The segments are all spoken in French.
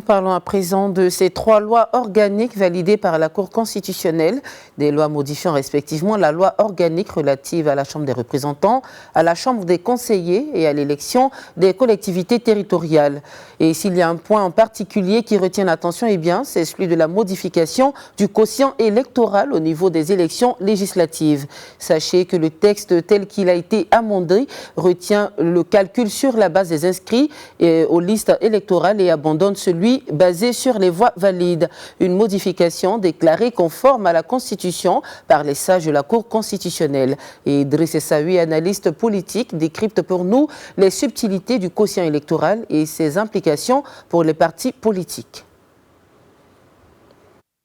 parlons à présent de ces 3 lois organiques validées par la Cour constitutionnelle. Des lois modifiant respectivement la loi organique relative à la Chambre des représentants, à la Chambre des conseillers et à l'élection des collectivités territoriales. Et s'il y a un point en particulier qui retient l'attention, c'est celui de la modification du quotient électoral au niveau des élections législatives. Sachez que le texte tel qu'il a été amendé retient le calcul sur la base des inscrits aux listes électorales et abandonne celui basé sur les voix valides. Une modification déclarée conforme à la Constitution par les sages de la Cour constitutionnelle. Et Idriss Essaoui, analyste politique, décrypte pour nous les subtilités du quotient électoral et ses implications pour les partis politiques.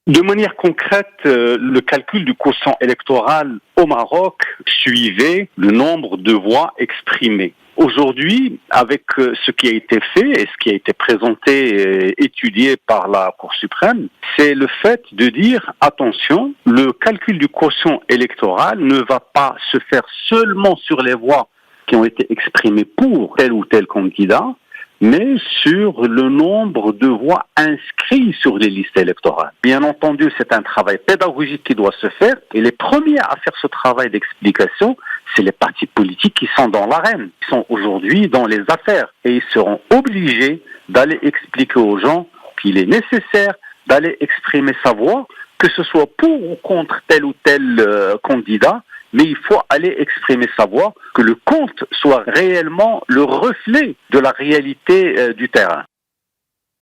De manière concrète, le calcul du quotient électoral au Maroc suivait le nombre de voix exprimées. Aujourd'hui, avec ce qui a été fait et ce qui a été présenté et étudié par la Cour suprême, c'est le fait de dire, attention, le calcul du quotient électoral ne va pas se faire seulement sur les voix qui ont été exprimées pour tel ou tel candidat, mais sur le nombre de voix inscrites sur les listes électorales. Bien entendu, c'est un travail pédagogique qui doit se faire, et les premiers à faire ce travail d'explication, c'est les partis politiques qui sont dans l'arène, qui sont aujourd'hui dans les affaires, et ils seront obligés d'aller expliquer aux gens qu'il est nécessaire d'aller exprimer sa voix, que ce soit pour ou contre tel ou tel candidat, mais il faut aller exprimer sa voix, que le compte soit réellement le reflet de la réalité du terrain.